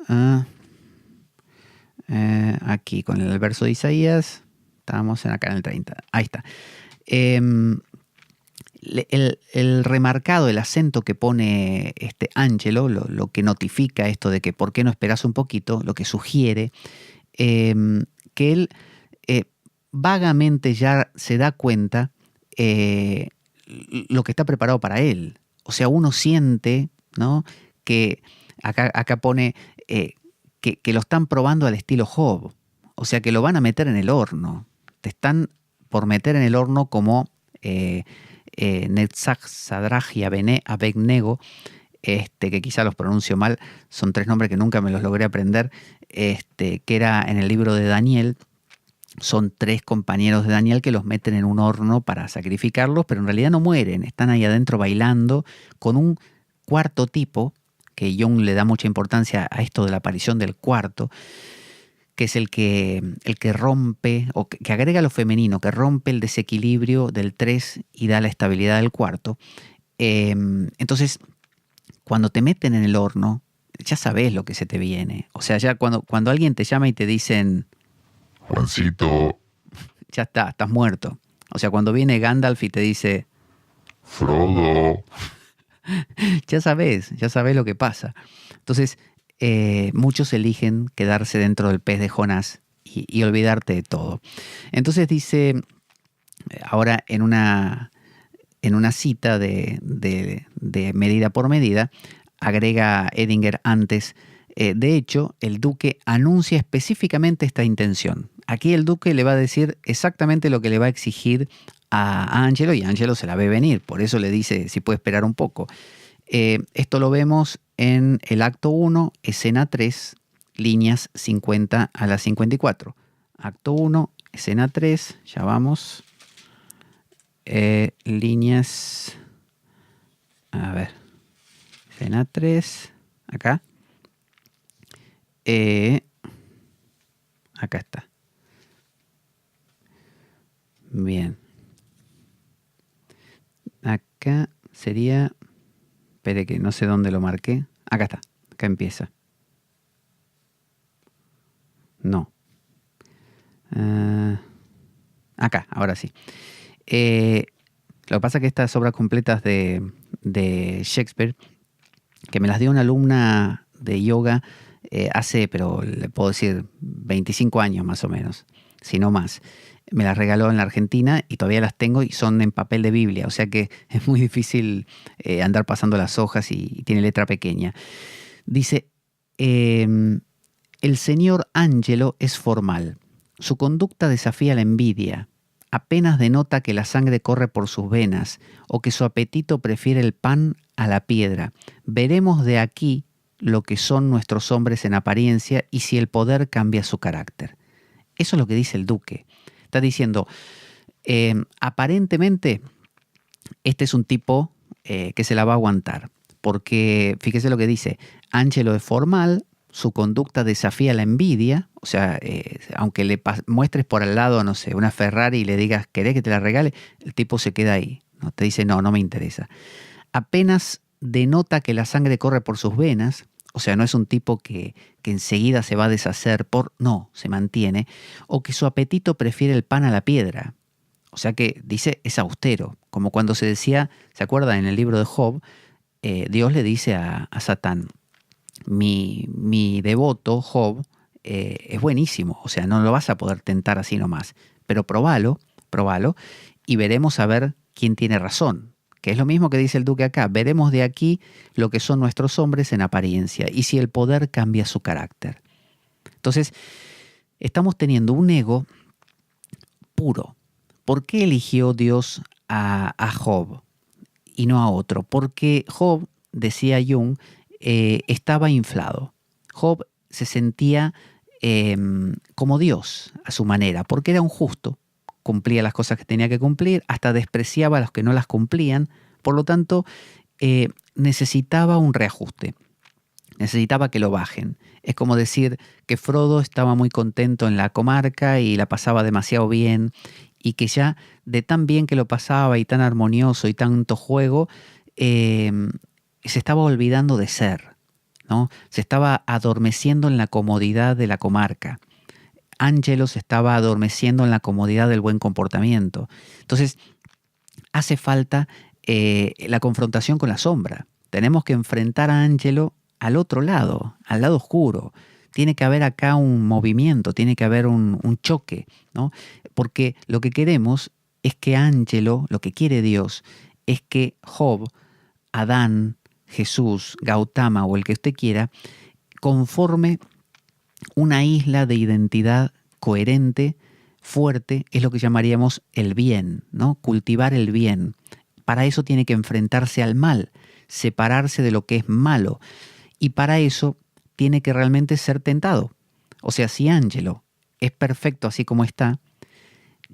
Aquí, con el verso de Isaías. Estábamos acá en el 30. Ahí está. El remarcado, el acento que pone este Ángelo, lo que notifica esto de que por qué no esperas un poquito, lo que sugiere que él vagamente ya se da cuenta lo que está preparado para él. O sea, uno siente, ¿no?, que acá pone que lo están probando al estilo Job. O sea, que lo van a meter en el horno. Te están por meter en el horno como Netzach, Sadrach y Abednego, que quizá los pronuncio mal, son tres nombres que nunca me los logré aprender, que era en el libro de Daniel. Son tres compañeros de Daniel que los meten en un horno para sacrificarlos, pero en realidad no mueren, están ahí adentro bailando con un cuarto tipo, que Jung le da mucha importancia a esto de la aparición del cuarto, que es el que rompe, o que agrega lo femenino, que rompe el desequilibrio del 3 y da la estabilidad del cuarto. Entonces, cuando te meten en el horno, ya sabes lo que se te viene. O sea, ya cuando alguien te llama y te dicen, Juancito, ya está, estás muerto. O sea, cuando viene Gandalf y te dice, Frodo, ya sabes lo que pasa. Entonces, muchos eligen quedarse dentro del pez de Jonás y olvidarte de todo. Entonces dice, ahora en una cita de medida por medida, agrega Edinger antes, de hecho, el duque anuncia específicamente esta intención. Aquí el duque le va a decir exactamente lo que le va a exigir a Angelo, y Angelo se la ve venir, por eso le dice si puede esperar un poco. Esto lo vemos en el acto 1, escena 3, líneas 50 a las 54. Acto 1, escena 3, ya vamos. Líneas, a ver, escena 3, acá. Acá está. Bien. Acá sería, espere que no sé dónde lo marqué. Acá está, acá empieza. No. Acá, ahora sí. Lo que pasa es que estas obras completas de Shakespeare, que me las dio una alumna de yoga hace, pero le puedo decir 25 años más o menos, si no más. Me las regaló en la Argentina y todavía las tengo y son en papel de Biblia, o sea que es muy difícil andar pasando las hojas y tiene letra pequeña. Dice, el señor Angelo es formal. Su conducta desafía la envidia. apenas denota que la sangre corre por sus venas o que su apetito prefiere el pan a la piedra. Veremos de aquí lo que son nuestros hombres en apariencia y si el poder cambia su carácter. Eso es lo que dice el duque. Está diciendo, aparentemente, este es un tipo que se la va a aguantar. Porque, fíjese lo que dice, Angelo es formal, su conducta desafía la envidia, o sea, aunque le muestres por al lado, no sé, una Ferrari y le digas, ¿querés que te la regale? El tipo se queda ahí, ¿no? Te dice, no me interesa. Apenas denota que la sangre corre por sus venas, o sea, no es un tipo que enseguida se va a deshacer no, se mantiene, o que su apetito prefiere el pan a la piedra. O sea que dice, es austero, como cuando se decía, ¿se acuerda en el libro de Job? Dios le dice a Satán, mi devoto Job es buenísimo, o sea, no lo vas a poder tentar así nomás, pero probalo, y veremos a ver quién tiene razón, que es lo mismo que dice el duque acá, veremos de aquí lo que son nuestros hombres en apariencia y si el poder cambia su carácter. Entonces, estamos teniendo un ego puro. ¿Por qué eligió Dios a Job y no a otro? Porque Job, decía Jung, estaba inflado. Job se sentía como Dios a su manera, porque era un justo, cumplía las cosas que tenía que cumplir, hasta despreciaba a los que no las cumplían, por lo tanto necesitaba un reajuste, necesitaba que lo bajen. Es como decir que Frodo estaba muy contento en la comarca y la pasaba demasiado bien, y que ya de tan bien que lo pasaba y tan armonioso y tanto juego, se estaba olvidando de ser, ¿no? Se estaba adormeciendo en la comodidad de la comarca. Angelo se estaba adormeciendo en la comodidad del buen comportamiento. Entonces, hace falta la confrontación con la sombra. Tenemos que enfrentar a Angelo al otro lado, al lado oscuro. Tiene que haber acá un movimiento, tiene que haber un choque, ¿no? Porque lo que queremos es que Angelo, lo que quiere Dios, es que Job, Adán, Jesús, Gautama o el que usted quiera, conforme una isla de identidad coherente, fuerte, es lo que llamaríamos el bien, ¿no? Cultivar el bien. Para eso tiene que enfrentarse al mal, separarse de lo que es malo. Y para eso tiene que realmente ser tentado. O sea, si Angelo es perfecto así como está,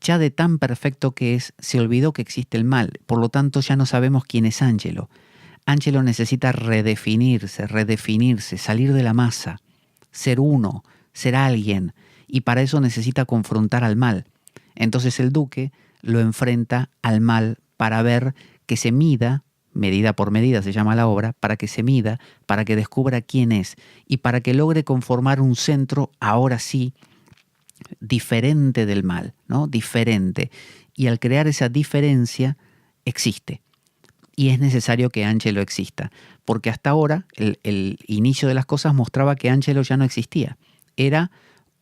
ya de tan perfecto que es, se olvidó que existe el mal. Por lo tanto, ya no sabemos quién es Angelo. Angelo necesita redefinirse, salir de la masa, ser uno, ser alguien, y para eso necesita confrontar al mal. Entonces el duque lo enfrenta al mal para ver que se mida, medida por medida se llama la obra, para que se mida, para que descubra quién es y para que logre conformar un centro, ahora sí, diferente del mal, ¿no? Diferente. Y al crear esa diferencia, existe. Y es necesario que Angelo exista, porque hasta ahora el inicio de las cosas mostraba que Angelo ya no existía. Era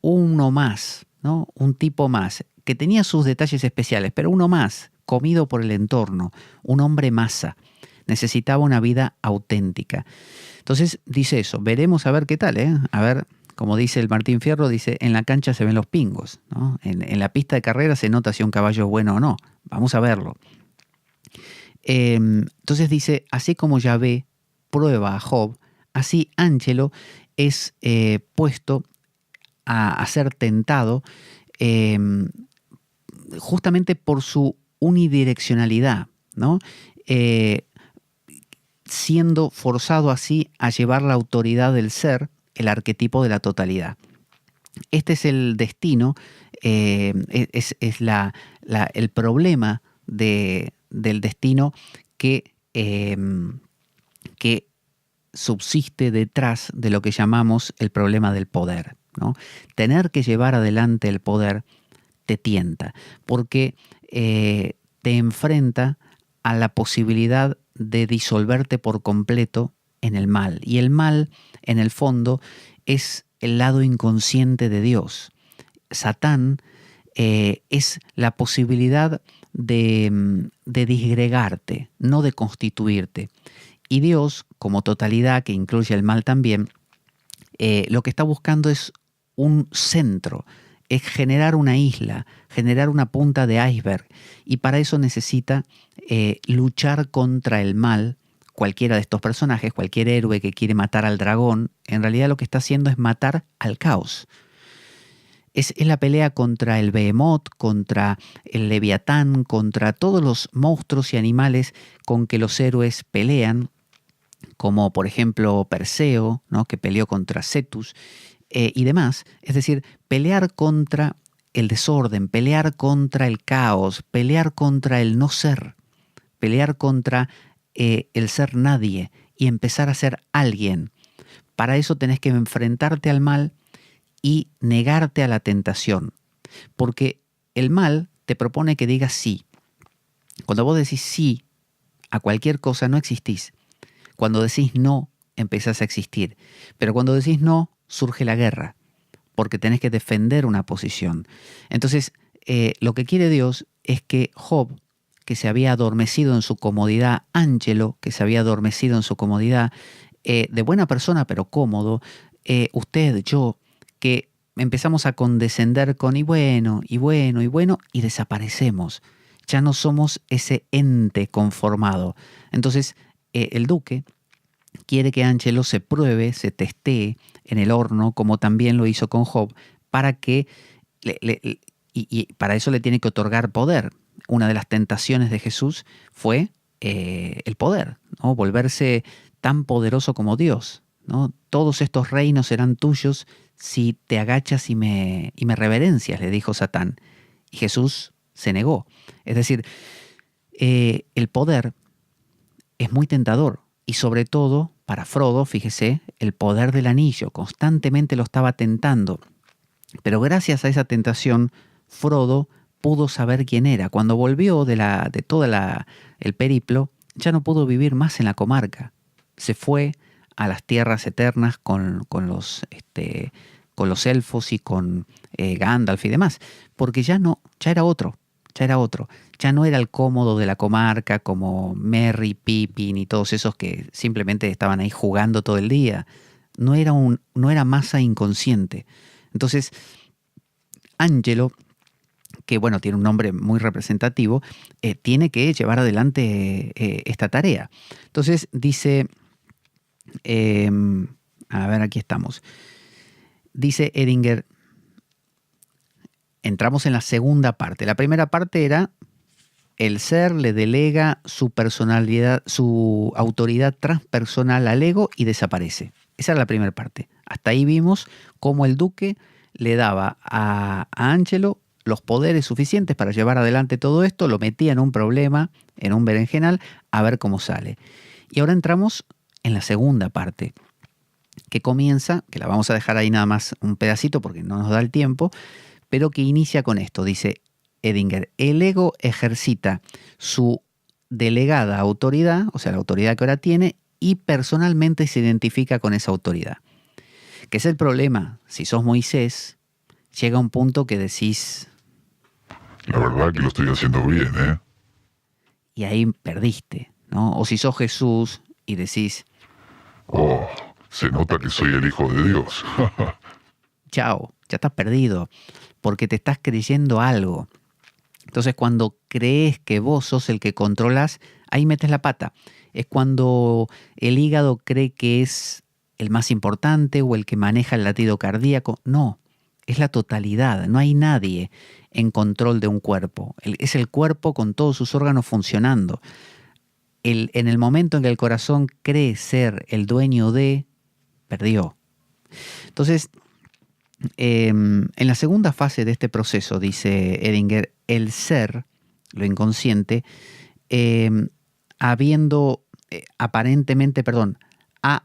uno más, ¿no? Un tipo más, que tenía sus detalles especiales, pero uno más, comido por el entorno, un hombre masa. Necesitaba una vida auténtica. Entonces dice eso, veremos a ver qué tal, ¿eh? A ver, como dice el Martín Fierro, dice, en la cancha se ven los pingos, ¿no? En la pista de carrera se nota si un caballo es bueno o no. Vamos a verlo. Entonces dice, así como Yahvé prueba a Job, así Angelo es puesto a ser tentado justamente por su unidireccionalidad, ¿no? Siendo forzado así a llevar la autoridad del ser, el arquetipo de la totalidad. Este es el destino, es el problema del destino que subsiste detrás de lo que llamamos el problema del poder, ¿no? Tener que llevar adelante el poder te tienta, porque te enfrenta a la posibilidad de disolverte por completo en el mal. Y el mal, en el fondo, es el lado inconsciente de Dios. Satán es la posibilidad de disgregarte, no de constituirte. Y Dios, como totalidad, que incluye el mal también, lo que está buscando es un centro, es generar una isla, generar una punta de iceberg, y para eso necesita luchar contra el mal. Cualquiera de estos personajes, cualquier héroe que quiere matar al dragón, en realidad lo que está haciendo es matar al caos. Es la pelea contra el Behemoth, contra el Leviatán, contra todos los monstruos y animales con que los héroes pelean, como por ejemplo Perseo, ¿no?, que peleó contra Cetus, y demás. Es decir, pelear contra el desorden, pelear contra el caos, pelear contra el no ser, pelear contra el ser nadie y empezar a ser alguien. Para eso tenés que enfrentarte al mal y negarte a la tentación, porque el mal te propone que digas sí. Cuando vos decís sí a cualquier cosa, no existís. Cuando decís no, empezás a existir. Pero cuando decís no, surge la guerra, porque tenés que defender una posición. Entonces, lo que quiere Dios es que Job, que se había adormecido en su comodidad, Ángelo, que se había adormecido en su comodidad, de buena persona pero cómodo, usted, yo, que empezamos a condescender con y bueno, y bueno, y bueno, y desaparecemos. Ya no somos ese ente conformado. Entonces, el duque quiere que Ángelo se pruebe, se testee en el horno, como también lo hizo con Job, para que, y para eso le tiene que otorgar poder. Una de las tentaciones de Jesús fue el poder, ¿no? Volverse tan poderoso como Dios, ¿no? Todos estos reinos serán tuyos si te agachas y me reverencias, le dijo Satán. Y Jesús se negó. Es decir, el poder es muy tentador. Y sobre todo, para Frodo, fíjese, el poder del anillo constantemente lo estaba tentando. Pero gracias a esa tentación, Frodo pudo saber quién era. Cuando volvió de todo el periplo, ya no pudo vivir más en la comarca. Se fue a las tierras eternas con los elfos y con Gandalf y demás, porque ya era otro. Ya no era el cómodo de la comarca como Merry, Pippin y todos esos que simplemente estaban ahí jugando todo el día. No era masa inconsciente. Entonces, Ángelo, que bueno, tiene un nombre muy representativo, tiene que llevar adelante esta tarea. Entonces dice, a ver, aquí estamos. Dice Edinger, entramos en la segunda parte. La primera parte era el ser le delega su personalidad, su autoridad transpersonal al ego y desaparece. Esa era la primera parte. Hasta ahí vimos cómo el duque le daba a Ángelo los poderes suficientes para llevar adelante todo esto, lo metía en un problema, en un berenjenal, a ver cómo sale. Y ahora entramos en la segunda parte, que comienza, que la vamos a dejar ahí nada más un pedacito porque no nos da el tiempo, pero que inicia con esto. Dice Edinger, el ego ejercita su delegada autoridad, o sea, la autoridad que ahora tiene, y personalmente se identifica con esa autoridad. ¿Qué es el problema? Si sos Moisés, llega un punto que decís... La verdad que lo estoy haciendo bien, ¿eh? Y ahí perdiste, ¿no? O si sos Jesús y decís... Oh, se nota que soy el Hijo de Dios. Chao, ya estás perdido, porque te estás creyendo algo. Entonces, cuando crees que vos sos el que controlas, ahí metes la pata. Es cuando el hígado cree que es el más importante o el que maneja el latido cardíaco. No, es la totalidad. No hay nadie en control de un cuerpo. Es el cuerpo con todos sus órganos funcionando. En el momento en que el corazón cree ser el dueño de, perdió. Entonces, en la segunda fase de este proceso, dice Edinger, el ser, lo inconsciente, ha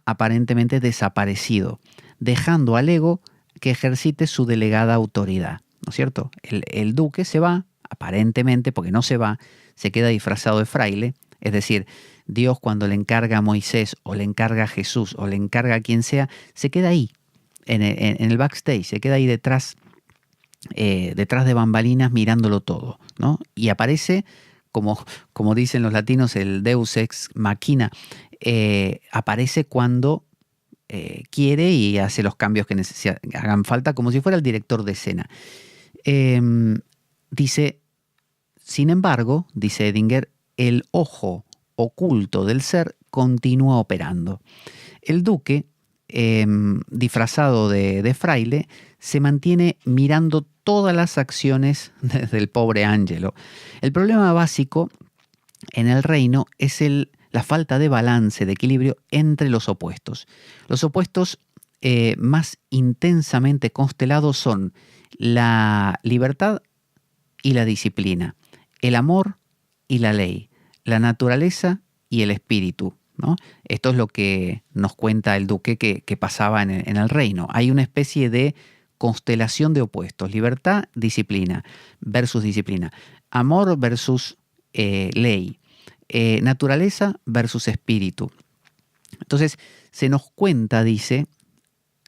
aparentemente desaparecido, dejando al ego que ejercite su delegada autoridad, ¿no es cierto? El duque se va, aparentemente, porque no se va, se queda disfrazado de fraile, es decir, Dios cuando le encarga a Moisés o le encarga a Jesús o le encarga a quien sea, se queda ahí, en el backstage, se queda ahí detrás de bambalinas mirándolo todo, ¿no? Y aparece, como dicen los latinos, el Deus ex machina, aparece cuando quiere y hace los cambios que hagan falta, como si fuera el director de escena. Dice, sin embargo, dice Edinger, el ojo oculto del ser continúa operando. El duque, disfrazado de fraile, se mantiene mirando todas las acciones del pobre Angelo. El problema básico en el reino es la falta de balance, de equilibrio entre los opuestos. Los opuestos más intensamente constelados son la libertad y la disciplina, el amor y la ley, la naturaleza y el espíritu, ¿no? Esto es lo que nos cuenta el duque que pasaba en el reino. Hay una especie de constelación de opuestos: libertad, disciplina versus disciplina, amor versus ley, naturaleza versus espíritu. Entonces se nos cuenta, dice,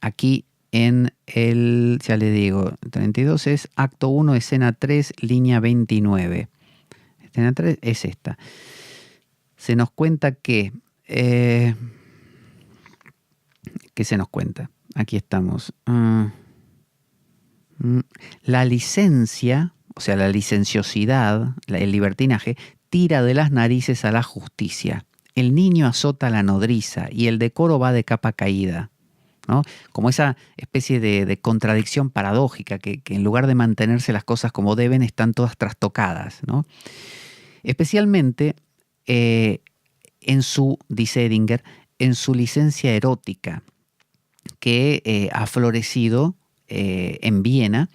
aquí en el, ya le digo, 32 es acto 1, escena 3, línea 29. Escena 3 es esta. Se nos cuenta que... ¿qué se nos cuenta? Aquí estamos. La licencia, o sea, la licenciosidad, el libertinaje, tira de las narices a la justicia. El niño azota a la nodriza y el decoro va de capa caída, ¿no? Como esa especie de contradicción paradójica que en lugar de mantenerse las cosas como deben, están todas trastocadas, ¿no? Especialmente dice Edinger, en su licencia erótica, que ha florecido en Viena,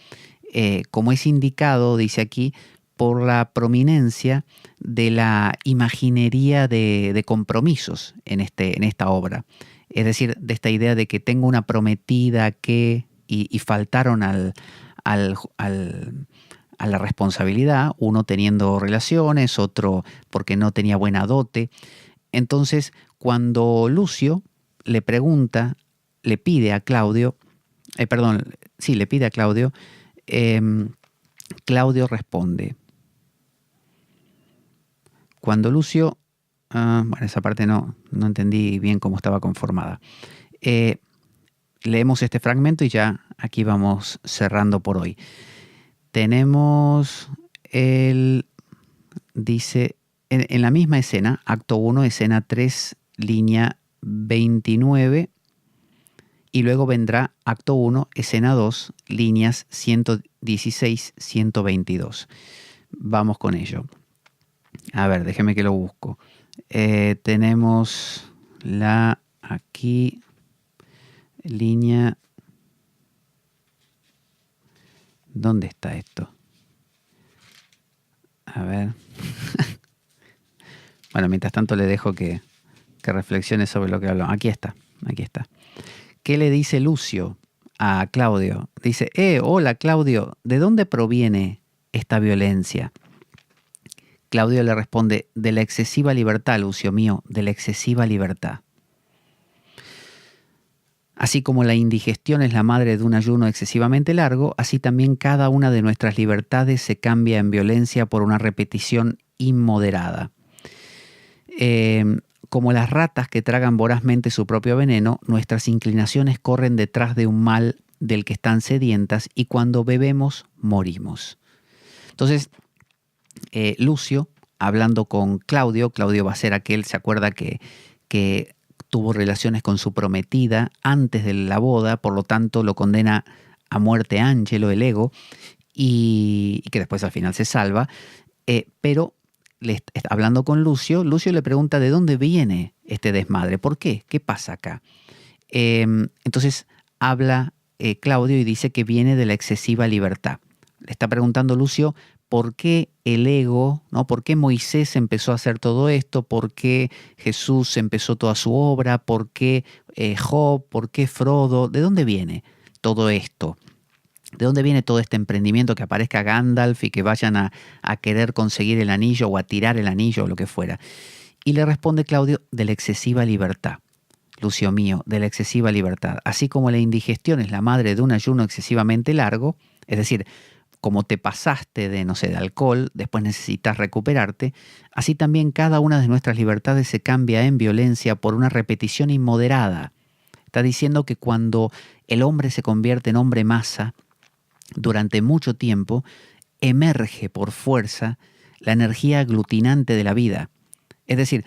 como es indicado, dice aquí, por la prominencia de la imaginería de compromisos en esta obra. Es decir, de esta idea de que tengo una prometida y faltaron a la responsabilidad, uno teniendo relaciones, otro porque no tenía buena dote. Entonces, cuando Lucio le pide a Claudio, Claudio responde. Cuando Lucio, bueno, esa parte no entendí bien cómo estaba conformada. Leemos este fragmento y ya aquí vamos cerrando por hoy. Tenemos dice, en la misma escena, acto 1, escena 3, línea 29, y luego vendrá acto 1, escena 2, líneas 116, 122. Vamos con ello. A ver, déjeme que lo busco. Tenemos aquí, línea... ¿Dónde está esto? A ver. Bueno, mientras tanto le dejo que reflexione sobre lo que hablamos. Aquí está. ¿Qué le dice Lucio a Claudio? Dice, hola Claudio, ¿de dónde proviene esta violencia? Claudio le responde, de la excesiva libertad, Lucio mío, de la excesiva libertad. Así como la indigestión es la madre de un ayuno excesivamente largo, así también cada una de nuestras libertades se cambia en violencia por una repetición inmoderada. Como las ratas que tragan vorazmente su propio veneno, nuestras inclinaciones corren detrás de un mal del que están sedientas y cuando bebemos, morimos. Entonces, Lucio, hablando con Claudio va a ser aquel, se acuerda que tuvo relaciones con su prometida antes de la boda, por lo tanto lo condena a muerte a Angelo, el ego, y que después al final se salva, pero hablando con Lucio le pregunta de dónde viene este desmadre, ¿por qué? ¿Qué pasa acá? Entonces habla Claudio y dice que viene de la excesiva libertad. Le está preguntando Lucio por qué el ego, ¿no? ¿Por qué Moisés empezó a hacer todo esto? ¿Por qué Jesús empezó toda su obra? ¿Por qué Job? ¿Por qué Frodo? ¿De dónde viene todo esto? ¿De dónde viene todo este emprendimiento que aparezca Gandalf y que vayan a querer conseguir el anillo o a tirar el anillo o lo que fuera? Y le responde Claudio, de la excesiva libertad. Lucio mío, de la excesiva libertad. Así como la indigestión es la madre de un ayuno excesivamente largo, es decir, como te pasaste de alcohol, después necesitas recuperarte, así también cada una de nuestras libertades se cambia en violencia por una repetición inmoderada. Está diciendo que cuando el hombre se convierte en hombre masa, durante mucho tiempo, emerge por fuerza la energía aglutinante de la vida. Es decir,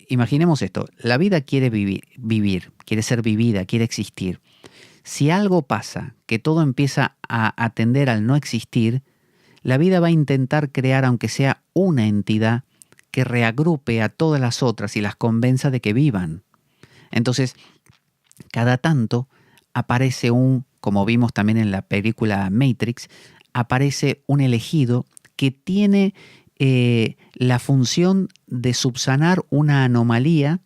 imaginemos esto, la vida quiere vivir, quiere ser vivida, quiere existir. Si algo pasa, que todo empieza a tender al no existir, la vida va a intentar crear, aunque sea una entidad, que reagrupe a todas las otras y las convenza de que vivan. Entonces, cada tanto aparece como vimos también en la película Matrix, aparece un elegido que tiene la función de subsanar una anomalía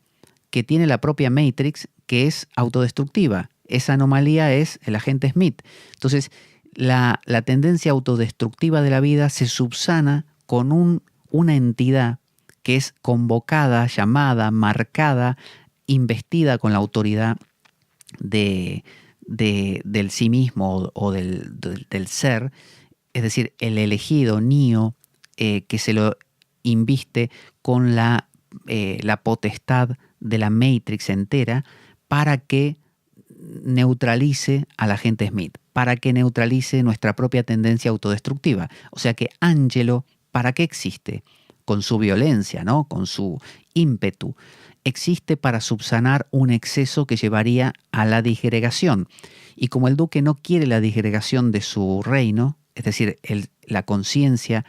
que tiene la propia Matrix, que es autodestructiva. Esa anomalía es el agente Smith. Entonces, la tendencia autodestructiva de la vida se subsana con una entidad que es convocada, llamada, marcada, investida con la autoridad del sí mismo o del ser, es decir, el elegido, Neo, que se lo inviste con la potestad de la Matrix entera para que neutralice al agente Smith, para que neutralice nuestra propia tendencia autodestructiva. O sea que Angelo, ¿para qué existe? Con su violencia, ¿no? Con su ímpetu, existe para subsanar un exceso que llevaría a la disgregación. Y como el duque no quiere la disgregación de su reino, es decir, la conciencia,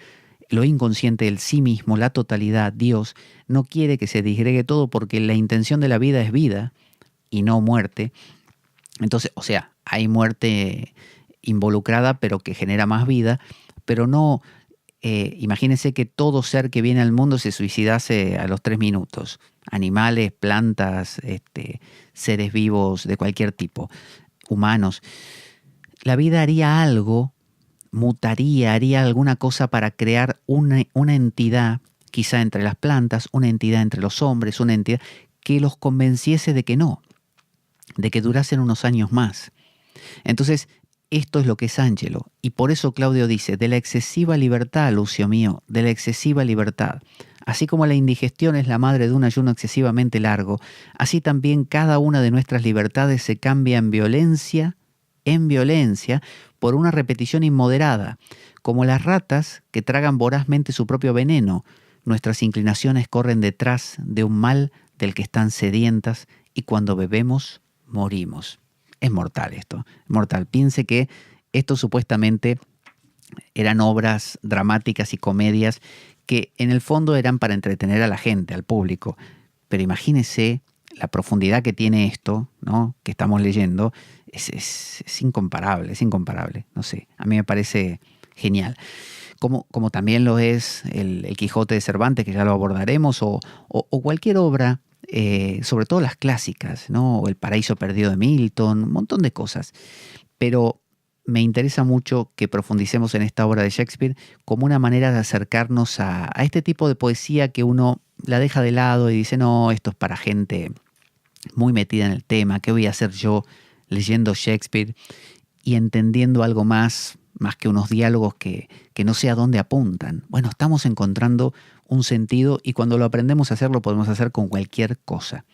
lo inconsciente del sí mismo, la totalidad, Dios, no quiere que se disgregue todo porque la intención de la vida es vida y no muerte. Entonces, o sea, hay muerte involucrada, pero que genera más vida, pero no... imagínense que todo ser que viene al mundo se suicidase a los 3 minutos. Animales, plantas, seres vivos de cualquier tipo, humanos. La vida haría algo, mutaría, haría alguna cosa para crear una entidad, quizá entre las plantas, una entidad entre los hombres, una entidad que los convenciese de que no, de que durasen unos años más. Entonces, esto es lo que es Angelo. Y por eso Claudio dice, de la excesiva libertad, Lucio mío, de la excesiva libertad. Así como la indigestión es la madre de un ayuno excesivamente largo, así también cada una de nuestras libertades se cambia en violencia, por una repetición inmoderada. Como las ratas que tragan vorazmente su propio veneno, nuestras inclinaciones corren detrás de un mal del que están sedientas y cuando bebemos, morimos. Es mortal esto, mortal. Piense que esto supuestamente eran obras dramáticas y comedias que en el fondo eran para entretener a la gente, al público. Pero imagínese la profundidad que tiene esto, ¿no?, que estamos leyendo, es incomparable, es incomparable. No sé, a mí me parece genial. Como también lo es el Quijote de Cervantes, que ya lo abordaremos, o cualquier obra, sobre todo las clásicas, ¿no? O El Paraíso Perdido de Milton, un montón de cosas. Pero me interesa mucho que profundicemos en esta obra de Shakespeare como una manera de acercarnos a este tipo de poesía que uno la deja de lado y dice, no, esto es para gente muy metida en el tema, ¿qué voy a hacer yo leyendo Shakespeare y entendiendo algo más que unos diálogos que no sé a dónde apuntan? Bueno, estamos encontrando un sentido y cuando lo aprendemos a hacer lo podemos hacer con cualquier cosa.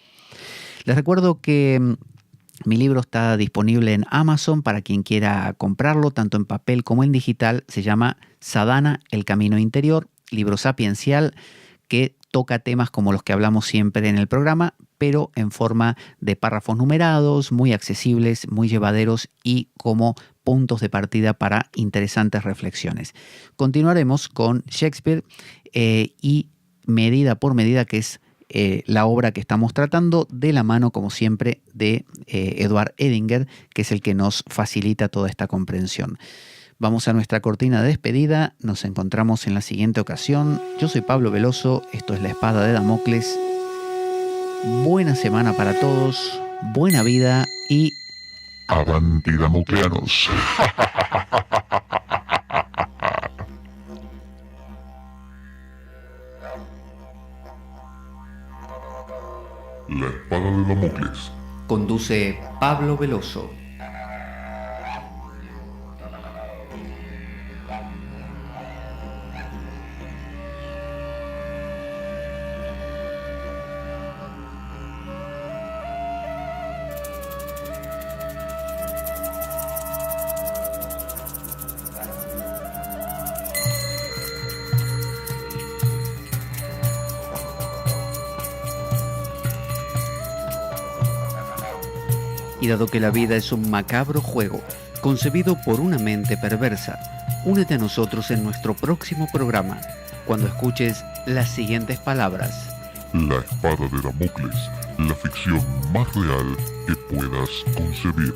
Les recuerdo que mi libro está disponible en Amazon para quien quiera comprarlo, tanto en papel como en digital. Se llama Sadhana, el camino interior, libro sapiencial que toca temas como los que hablamos siempre en el programa, pero en forma de párrafos numerados, muy accesibles, muy llevaderos y como puntos de partida para interesantes reflexiones. Continuaremos con Shakespeare y medida por medida, que es la obra que estamos tratando, de la mano, como siempre, de Edward Edinger, que es el que nos facilita toda esta comprensión. Vamos a nuestra cortina de despedida, nos encontramos en la siguiente ocasión. Yo soy Pablo Veloso, esto es La Espada de Damocles. Buena semana para todos, buena vida y... ¡Avanti Damocleanos! La Espada de Damocles. Conduce Pablo Veloso. Y dado que la vida es un macabro juego concebido por una mente perversa, únete a nosotros en nuestro próximo programa, cuando escuches las siguientes palabras. La espada de Damocles, la ficción más real que puedas concebir.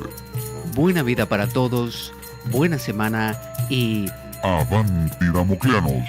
Buena vida para todos, buena semana y... ¡Avanti, Damocleanos!